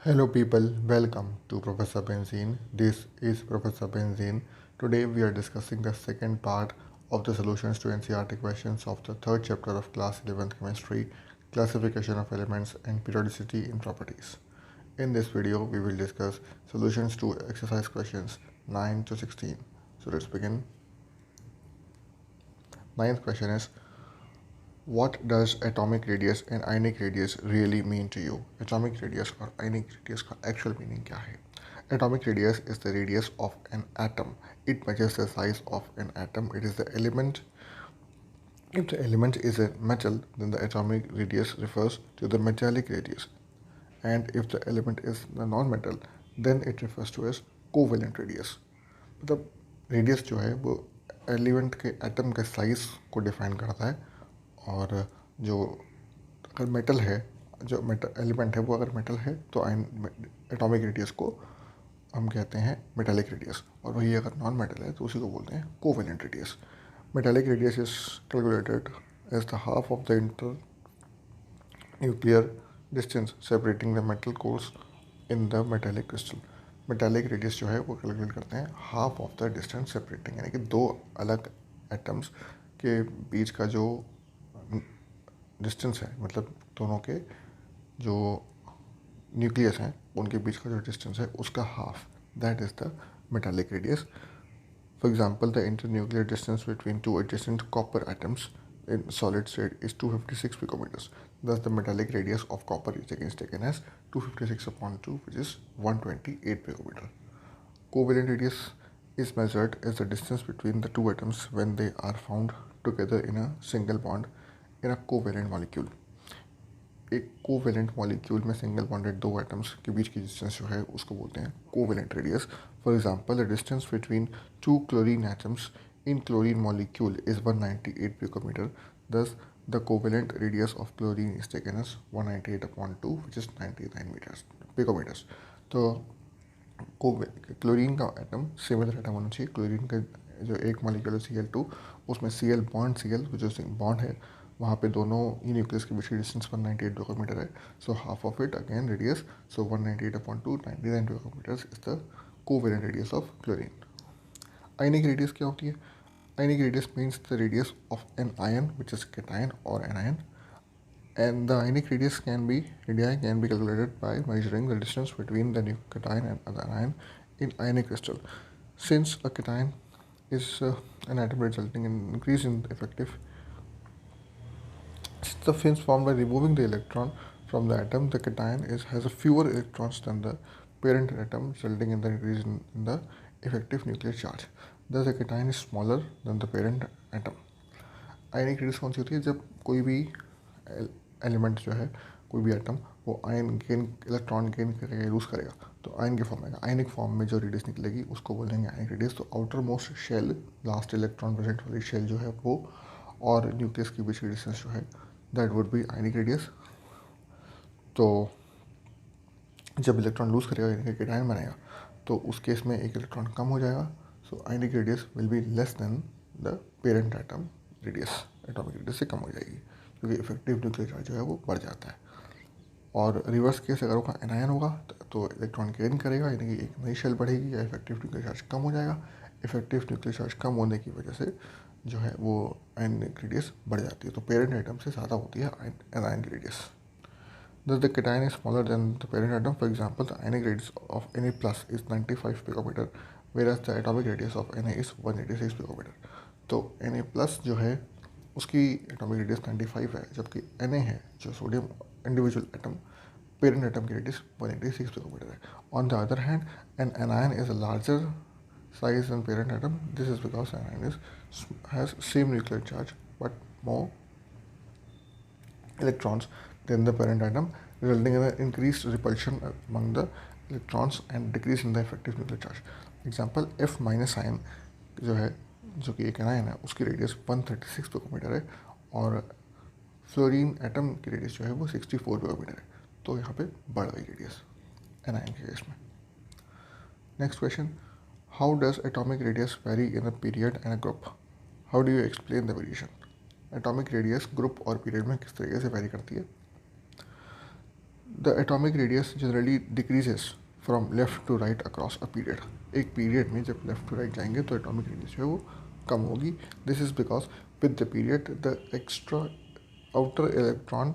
Hello people, welcome to Professor Benzene. This is Professor Benzene. Today we are discussing the second part of the solutions to NCERT questions of the third chapter of class 11th chemistry, classification of elements and periodicity in properties. In this video we will discuss solutions to exercise questions 9 to 16. So let's begin. Ninth question is, what does atomic radius and ionic radius really mean to you? Atomic radius और ionic radius का actual meaning क्या है? Atomic radius is the radius of an atom. It measures the size of an atom. It is the element. If the element is a metal, then the atomic radius refers to the metallic radius. And if the element is the non-metal, then it refers to as covalent radius. मतलब radius जो है वो element के atom के size को define करता है, और जो अगर मेटल है, जो मेटल एलिमेंट है वो अगर मेटल है तो एटॉमिक रेडियस को हम कहते हैं मेटालिक रेडियस, और वही अगर नॉन मेटल है तो उसी को बोलते हैं covalent radius. Metallic radius is calculated as the half of the internuclear distance separating the metal cores in the metallic crystal. Metallic radius जो है वो कैलकुलेट करते हैं half of the distance separating, यानी कि दो अलग एटम्स के बीच का जो डिस्टेंस है, मतलब दोनों के जो न्यूक्लियस हैं उनके बीच का जो डिस्टेंस है उसका half, that is the metallic radius. For example, the internuclear distance between two adjacent copper atoms in solid state is 256 picometers. Thus, the metallic radius of copper is taken as 256 upon 2, which is 128 picometer. Covalent radius is measured as the distance between the two atoms when they are found together in a single bond in a covalent molecule. एक covalent molecule में single bonded दो atoms के बीच की distance जो है उसको बोलते हैं covalent radius. For example, the distance between two chlorine atoms in chlorine molecule is 198 picometer. Thus, the covalent radius of chlorine is taken as 198 upon 2, which is 99 picometers. तो chlorine का atom similar atom होना चाहिए. Chlorine का जो एक molecule है Cl2, उसमें Cl bond Cl जो बॉन्ड है वहाँ पे दोनों ई न्यूक्लियस के बीच की डिस्टेंस 198 पिकोमीटर है. So half of it again radius, so 198 upon 2, 99 picometres is the covalent radius of chlorine. Ionic radius क्या होती है? Ionic radius means the radius of an ion, which is cation or anion, and the ionic radius can be calculated by measuring the distance between the cation and the anion in ionic crystal. Since a cation is an atom resulting in increase in effective, since the fins formed by removing the electron from the atom, the cation has a fewer electrons than the parent atom, resulting in the increase in the effective nuclear charge. Thus, the cation is smaller than the parent atom. Ionic radius कौन सी होती है? जब कोई भी element जो है, कोई भी एटम वो इलेक्ट्रॉन गेन करके यूज़ करेगा तो आयन के फॉर्म में आएगा. आयनिक फॉर्म में जो रेडियस निकलेगी उसको बोलेंगे आयनिक रेडियस. तो outermost shell, last electron present वाली शेल जो है वो, और न्यूक्लियस के बीच की डिस्टेंस जो है, that would be ionic radius. तो जब इलेक्ट्रॉन लूज़ करेगा यानी कि cation बनेगा तो उस केस में एक इलेक्ट्रॉन कम हो जाएगा. So ionic radius will be less than the parent atom radius. Atomic radius से कम हो जाएगी क्योंकि इफेक्टिव न्यूक्लियर चार्ज जो है वो बढ़ जाता है. और रिवर्स केस अगर वो एनायन होगा तो इलेक्ट्रॉन गेन करेगा, यानी कि एक नई शेल बढ़ेगी या इफेक्टिव न्यूक्लियर चार्ज कम हो जाएगा. इफेक्टिव न्यूक्लियर चार्ज कम होने की वजह से जो है वो आयनिक रेडियस बढ़ जाती है. तो पेरेंट एटम से ज़्यादा होती है anion radius. Thus, the cation is smaller than the parent atom. For example, the ionic radius of Na plus is 95 picometer, whereas the atomic radius of Na is 186 picometer. तो Na plus जो है उसकी atomic radius 95 है, जबकि Na है जो sodium individual atom, parent atom की radius 186 picometre है. On the other hand, an anion is a larger size than parent atom. This is because anion has same nuclear charge but more electrons than the parent atom, resulting in an increased repulsion among the electrons and decrease in the effective nuclear charge. Example, F minus ion जो है, जो कि एक anion है, उसकी radius 136 picometre है, और fluorine atom की रेडियस जो है वो 64 पिकोमीटर है. तो यहाँ पे बढ़ गई रेडियस एनायन के केस में. Next question, how does atomic radius vary in a period and a group? How do you explain the variation? Atomic radius group और पीरियड में किस तरीके से वेरी करती है? The atomic radius generally decreases from left to right across a period. एक period में जब लेफ्ट टू राइट जाएंगे तो एटॉमिक रेडियस जो है वो कम होगी. This is because with the period the extra outer electron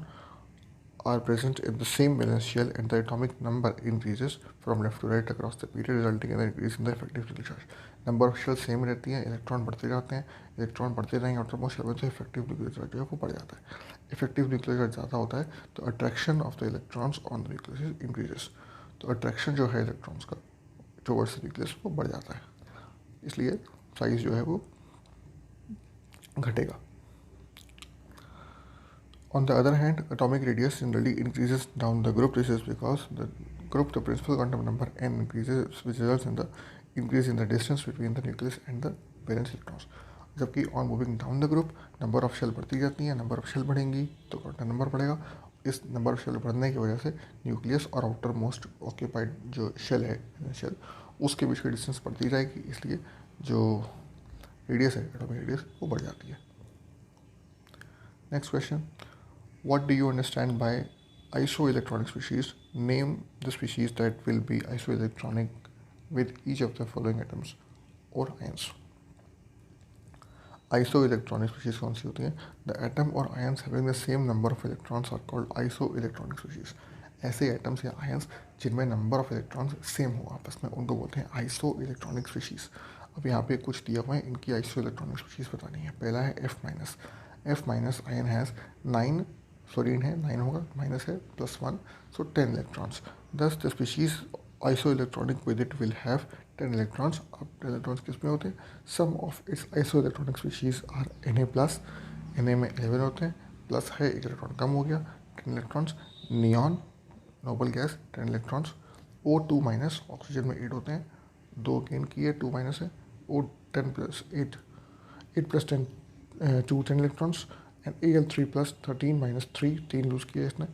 are present in the same valence shell and the atomic number increases from left to right across the period, resulting in an increase in the effective nuclear charge. Number of shell same रहती है, electron बढ़ते जाते हैं, electron बढ़ते रहेंगे outer most shell में, तो effective nuclear charge जो है वो बढ़ जाता है. इफेक्टिव न्यूक्लियर चार्ज ज़्यादा होता है तो attraction of the electrons on the nucleus increases. तो अट्रैक्शन जो है इलेक्ट्रॉन्स का टुवर्ड्स द न्यूक्लियस वो बढ़ जाता है, इसलिए साइज जो है वो घटेगा. On the other hand, atomic radius generally increases down the group. This is because the group, the principal quantum number n increases, which results in the increase in the distance between the nucleus and the valence electrons. जबकि on moving down the group, number of shell बढ़ती जाती है, number of shell बढ़ेंगी तो quantum number बढ़ेगा. इस number of shell बढ़ने की वजह से न्यूक्लियस और आउटर मोस्ट ऑक्यूपाइड जो शेल है शेल उसके बीच की डिस्टेंस बढ़ती जाएगी, इसलिए जो रेडियस है एटॉमिक रेडियस वो बढ़ जाती है. Next question. What do you understand by isoelectronic species? Name the species that will be isoelectronic with each of the following atoms or ions. Isoelectronic species कौन सी होती हैं? The atom or ions having the same number of electrons are called isoelectronic species. ऐसे atoms या ions जिनमें number of electrons same हो आपस में उनको बोलते हैं isoelectronic species. अब यहाँ पे कुछ दिया हुआ है, इनकी isoelectronic species बतानी है. पहला है F-. F- ion has 9 fluorine है 9 होगा, माइनस है +1 सो 10 इलेक्ट्रॉन्स. दस the species isoelectronic with it will have 10 electrons. अब 10 इलेक्ट्रॉन्स किस में होते हैं? Some of its isoelectronic species are Na+. Na में 11 होते हैं, प्लस है एक इलेक्ट्रॉन कम हो गया 10 electrons. Neon noble gas 10 electrons. O2- oxygen में 8 होते हैं, 2 गेन किए 2 माइनस है. O10 + 8 8 + 10 2 10 electrons. And Al3 + 13 - 3 3 loose किया इसने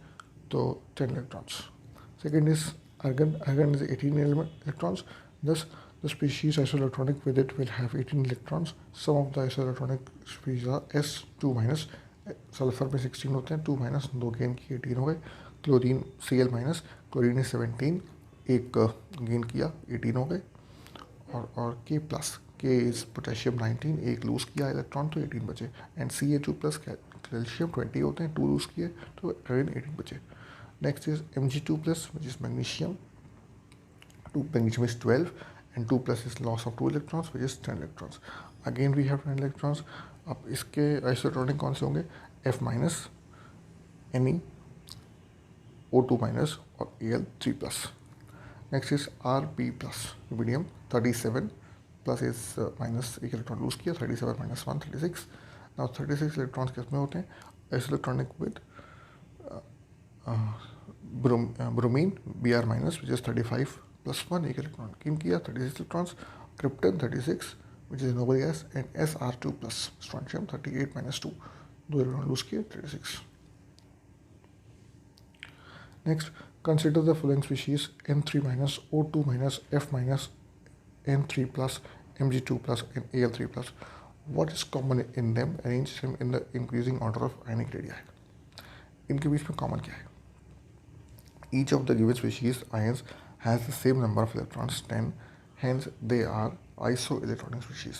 तो 10 electrons. Second is argon. Argon is 18 electrons. Thus the species isoelectronic with it will have 18 electrons. Some of the isoelectronic species are S2-. Sulphur में 16 होते हैं, 2- 2 gain की 18 हो गए. Chlorine Cl-. क्लोरीन is 17, एक गेन किया 18 हो गए. और K इज पोटेशियम 19, एक लूज किया इलेक्ट्रॉन तो 18 बचे. एंड Ca2+ कैल्शियम 20 होते हैं, 2 लूज किए तो अगेन 18 बचे. Next is Mg2+ which is magnesium. Magnesium is 12 and 2+ is loss of 2 electrons which is 10 electrons. Again we have 10 electrons. अब इसके आइसोटोनिक कौन से होंगे? F-, Ne, O2- और Al3+. Next is Rp+, rubidium 37 plus is minus एक electron lose किया 37 - 1 36. Now 36 electrons किस में होते हैं? Isoelectronic with bromine Br- which is 35 + 1 एक इलेक्ट्रॉन गेन किया 36 electrons. Krypton 36 which is noble gas. And Sr2+ strontium 38 - 2 2 electron lose किए 36. Next, consider the following species: N3-, O2-, F-, N3+, Mg2+, and Al3+. What is common in them? Arrange them in the increasing order of ionic radii. इनके बीच में common क्या है? Each of the given species ions has the same number of electrons 10, hence they are isoelectronic species.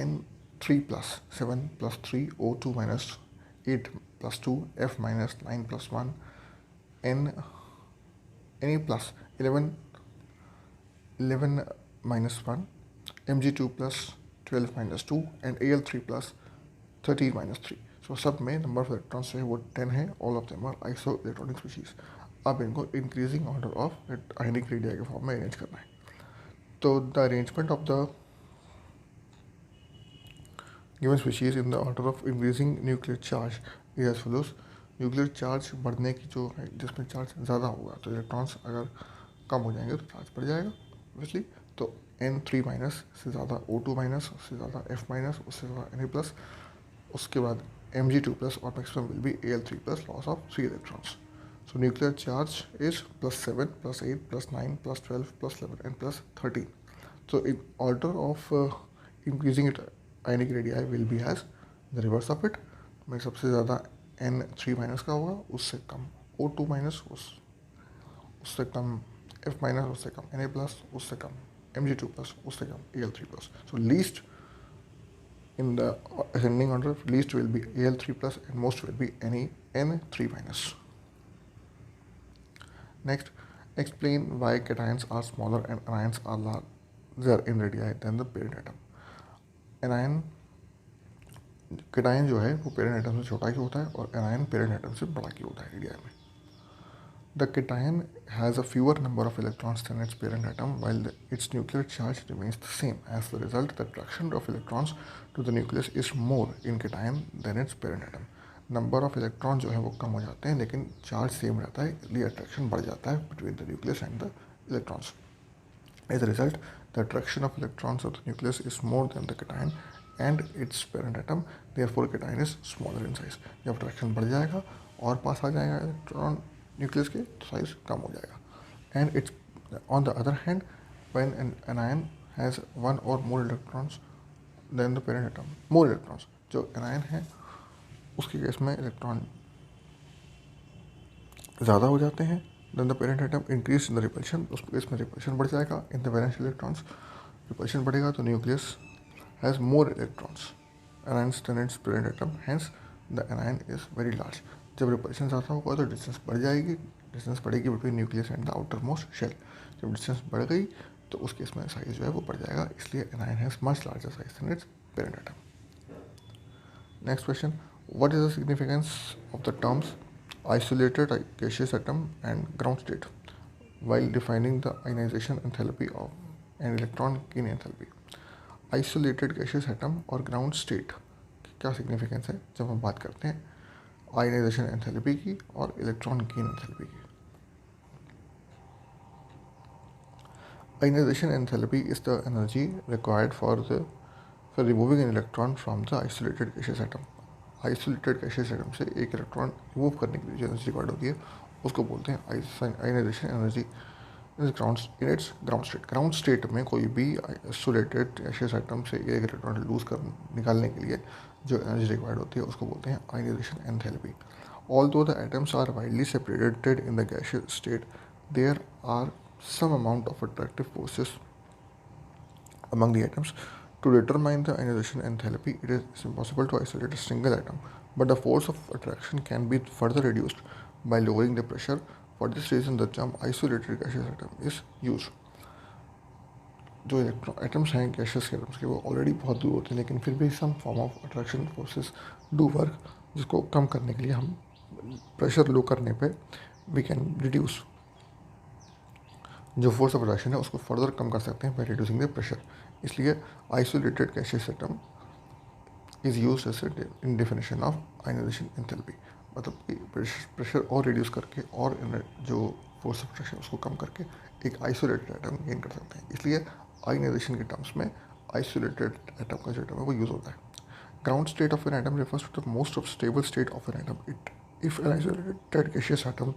N3+, 7 + 3, O2- 8 + 2, F- 9 + 1, Ne+, 11 - 1, Mg2+, 12 - 2, and Al3+, 13 - 3. सो सब में number of electrons जो है वो 10 है. All of them are isoelectronic species. अब इनको increasing order of ionic radii के form में अरेंज करना है. तो the arrangement of the given species in the order of increasing nuclear charge is as follows. Nuclear charge बढ़ने की जो है जिसमें चार्ज ज़्यादा होगा तो इलेक्ट्रॉन्स अगर कम हो जाएंगे तो चार्ज बढ़ जाएगा ऑब्वियसली. तो N3- से ज़्यादा O2- उससे ज़्यादा F-, उससे ज़्यादा Na+, उसके बाद Mg2+ और maximum will be Al3+, loss of 3 electrons. So nuclear charge is +7, +8, +9, +12, +11 and +13. So in order of increasing it ionic radii will be as the reverse of it. में सबसे ज़्यादा N3- का होगा, उससे कम O2- उस उससे कम, F माइनस उससे कम, Na plus उससे कम, Mg2 प्लस उससे कम, Al3 plus. So least in the ascending order, least will be Al3 plus and most will be N3 minus. Next, explain why cations are smaller and anions are larger in radii than the parent atom. Anion cation जो है वो parent atom से छोटा क्यों होता है और anion parent atom से बड़ा क्यों होता है radii में. The cation has a fewer number of electrons than its parent atom while its nuclear charge remains the same. As a result, the attraction of electrons to the nucleus is more in cation than its parent atom. Number of electron जो है वो कम हो जाते हैं लेकिन charge same रहता है, इसलिए अट्रैक्शन बढ़ जाता है between the nucleus and the electrons. As a result, the attraction of electrons of the nucleus is more than the cation and its parent atom. Therefore, cation is smaller in size. जब attraction बढ़ जाएगा और पास आ जाएगा electron nucleus के तो size कम हो जाएगा. And it's on the other hand when an ion has one or more electrons than the parent atom, more electrons, जो एनायन है उसके केस में इलेक्ट्रॉन ज़्यादा हो जाते हैं than the parent atom. Increase in the repulsion, उस case में रिपल्शन बढ़ जाएगा in the valence electrons. Repulsion बढ़ेगा तो nucleus has more electrons anions than its parent atom, hence the anion is very large. जब रिपल्शन ज़्यादा होगा तो डिस्टेंस बढ़ जाएगी, डिस्टेंस बढ़ेगी between nucleus and the outermost shell. जब डिस्टेंस बढ़ गई तो उस केस में साइज जो है वो बढ़ जाएगा, इसलिए anion has much larger size than its parent atom. Next question, what is the significance of the terms isolated gaseous atom and ground state while defining the ionization enthalpy of an electron gain enthalpy. Isolated gaseous atom और ground state क्या significance है जब हम बात करते हैं ionization enthalpy की और इलेक्ट्रॉन गेन एंथैल्पी की. Ionization enthalpy is the energy required for removing an electron from the isolated gaseous atom. Isolated gases atom से एक इलेक्ट्रॉन रिमूव करने के लिए जो एनर्जी रिक्वायर्ड होती है उसको बोलते हैं ionization energy in its ground state. Ground state में कोई भी आइसोलेटेड गैसेस एटम से एक इलेक्ट्रॉन लूज कर निकालने के लिए जो एनर्जी रिक्वायर्ड होती है उसको बोलते हैं ionization enthalpy. Although the atoms are widely separated in the gaseous state, there are some amount of attractive forces among the atoms. To determine the ionization enthalpy, it is impossible to isolate a single atom, but the force of attraction can be further reduced by lowering the pressure. For this reason, the term isolated gaseous atom is used. जो atoms हैं gases के atoms के वो already बहुत दूर होते हैं लेकिन फिर भी some form of attraction forces do work, जिसको कम करने के लिए हम प्रेशर लो करने पे वी कैन रिड्यूस जो फोर्स ऑफ अट्रैक्शन है उसको फर्दर कम कर सकते हैं बाय रिड्यूसिंग द प्रेशर. इसलिए isolated gaseous atom is used as in definition of ionization enthalpy. मतलब कि प्रेशर और रिड्यूस करके और जो फोर्स ऑफ अट्रैक्शन उसको कम करके एक आइसोलेटेड एटम गेन कर सकते हैं. इसलिए आयनाइजेशन के टर्म्स में आइसोलेटेड एटम का जो एटम है वो यूज़ होता है. Ground state of an atom refers to the most of stable state of an atom. If an isolated gaseous atom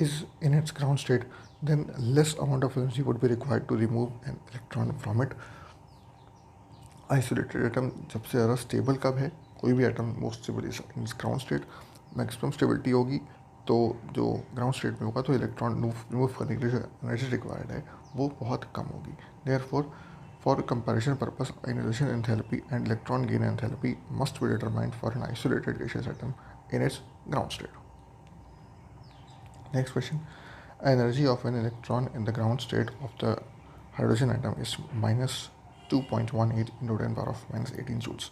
is in its ground state, then less amount of energy would be required to remove an electron from it. Isolated atom जब से ज़्यादा stable कब है, कोई भी atom most stable is in ground state, maximum stability होगी तो जो ग्राउंड स्टेट में होगा तो इलेक्ट्रॉन रिमूव करने के लिए जो एनर्जी रिक्वायर्ड है वो बहुत कम होगी. Therefore for comparison purpose ionization enthalpy and electron gain enthalpy must be determined for an isolated gaseous atom in its ground state. Next question, energy of an electron in the ground state of the hydrogen atom is minus 2.18 into 10 power of minus 18 joules.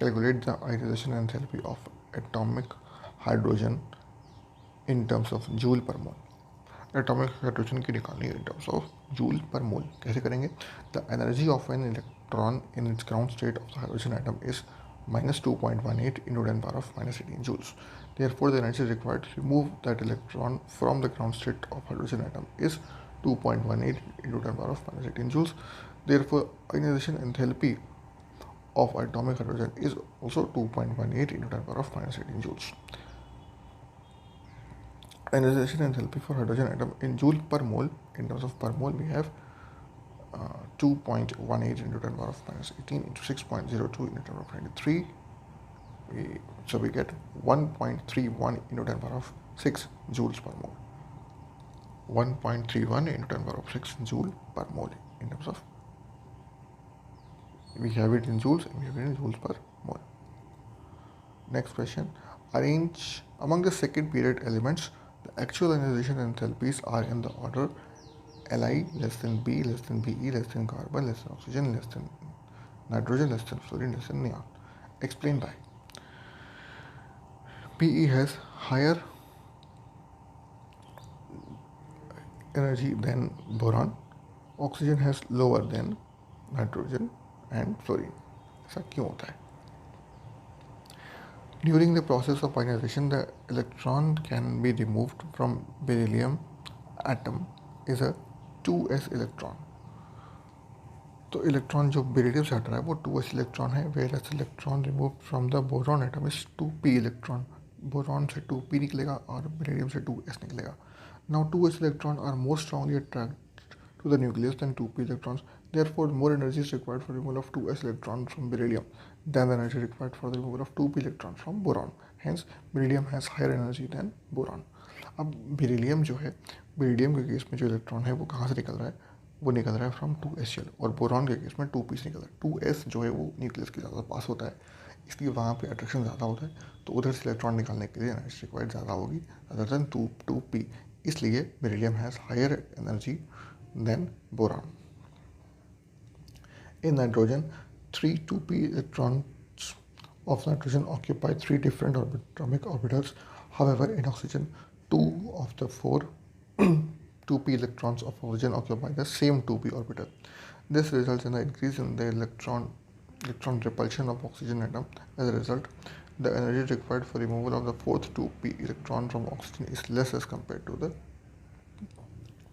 Calculate the ionization enthalpy of atomic hydrogen in terms of joule per mole. Atomic hydrogen की निकालनी है in terms of joule per mole. कैसे करेंगे? The energy of an electron in its ground state of the hydrogen atom is minus 2.18 into 10 power of minus 18 joules. Therefore, the energy required to remove that electron from the ground state of hydrogen atom is 2.18 into 10 power of minus 18 joules. Therefore, ionization enthalpy of atomic hydrogen is also 2.18 into 10 power of minus 18 joules. Ionization enthalpy for hydrogen atom in joule per mole, in terms of per mole, we have 2.18 into 10 power of minus 18 into 6.02 into 10 power of 93. So we get 1.31 into 10 power of 6 joules per mole. 1.31 into 10 power of 6 joule per mole in terms of, we have it in joules and we have it in joules per mole. Next question, arrange among the second period elements, the actual ionization enthalpies are in the order Li less than B less than Be less than carbon less than oxygen less than nitrogen less than fluorine less than neon. Explain by. Pe has higher energy than boron, oxygen has lower than nitrogen and fluorine. ऐसा क्यों होता है? During the process of ionization, the electron can be removed from beryllium atom is a 2s electron. तो electron जो beryllium से हट रहा है वो 2s इलेक्ट्रॉन है, whereas electron remove from the boron atom is 2p electron. Boron से 2p निकलेगा और बेरिलियम से 2s निकलेगा. Now 2s electrons are more strongly attracted to the nucleus than 2p electrons. Therefore, more energy is required for removal of 2s electron from beryllium than the energy required for the removal of 2p electron from boron. Hence, beryllium has higher energy than boron. अब beryllium जो है, beryllium के case में जो electron है वो कहाँ से निकल रहा है? वो निकल रहा है फ्रॉम 2s शेल, और बोरॉन के केस में 2p से निकल रहा है. 2s जो है वो न्यूक्लियस के ज़्यादा पास होता है, इसलिए वहाँ पे अट्रैक्शन ज़्यादा होता है, तो उधर से इलेक्ट्रॉन निकालने के लिए एनर्जी रिक्वायर्ड ज़्यादा होगी अदर देन 2p. इसलिए beryllium has higher energy than boron. In nitrogen, 3 2p electrons of nitrogen occupy 3 different atomic orbitals. However, in oxygen, 2 of the 4 2p electrons of oxygen occupy the same 2p orbital. This results in an increase in the electron repulsion of oxygen atom. As a result, the energy required for removal of the fourth 2p electron from oxygen is less as compared to the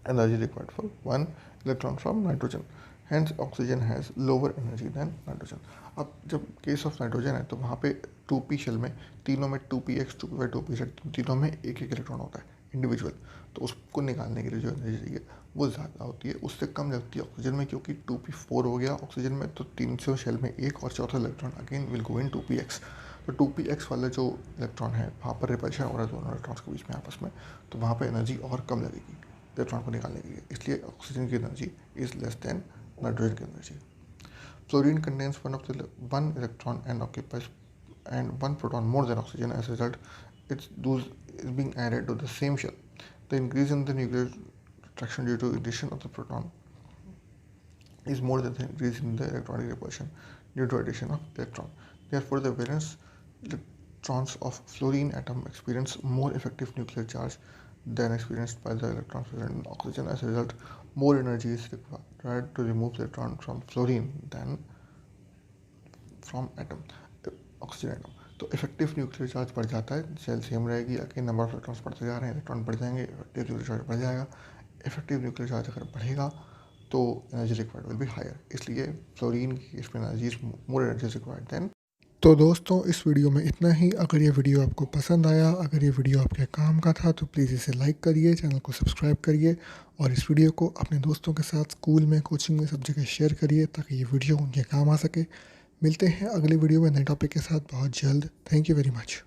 energy required for one electron from nitrogen. Hence, oxygen has lower energy than nitrogen. अब जब case of nitrogen है तो वहाँ पे 2p shell में तीनों में 2px 2p 2pz तीनों में एक एक इलेक्ट्रॉन होता है इंडिविजुअल, तो उसको निकालने के लिए जो एनर्जी चाहिए वो ज़्यादा होती है, उससे कम लगती है ऑक्सीजन में, क्योंकि 2p4 हो गया ऑक्सीजन में, तो 300 शेल में एक और चौथा electron again will go in 2px. तो 2px वाला जो इलेक्ट्रॉन है वहाँ पर रिपल्शन हो रहा है दोनों इलेक्ट्रॉन्स के बीच में आपस में, तो वहाँ पर एनर्जी और कम लगेगी इलेक्ट्रॉन को निकालने के लिए, इसलिए ऑक्सीजन की energy is less than nitrogen energy. Fluorine contains one electron and occupies and one proton more than oxygen. As a result, its dose is being added to the same shell. The increase in the nuclear attraction due to addition of the proton is more than the increase in the electronic repulsion due to addition of electron. Therefore, the valence electrons of fluorine atom experience more effective nuclear charge than experienced by the electrons present in oxygen. As a result, more energy is required to remove the electron from fluorine than from oxygen atom. तो effective nuclear charge बढ़ जाता है, cell same रहेगी, again number of electrons बढ़ते जा रहे हैं, electron बढ़ जाएंगे, इफेक्टिव न्यूक्लियर चार्ज बढ़ जाएगा. इफेक्टिव न्यूक्लियर चार्ज अगर बढ़ेगा तो energy required will be higher, इसलिए फ्लोरीन की केस में energy is more energy required than. तो दोस्तों, इस वीडियो में इतना ही. अगर ये वीडियो आपको पसंद आया, अगर ये वीडियो आपके काम का था, तो प्लीज़ इसे लाइक करिए, चैनल को सब्सक्राइब करिए और इस वीडियो को अपने दोस्तों के साथ स्कूल में, कोचिंग में, सब जगह शेयर करिए ताकि ये वीडियो उनके काम आ सके. मिलते हैं अगली वीडियो में नए टॉपिक के साथ बहुत जल्द. Thank you very much.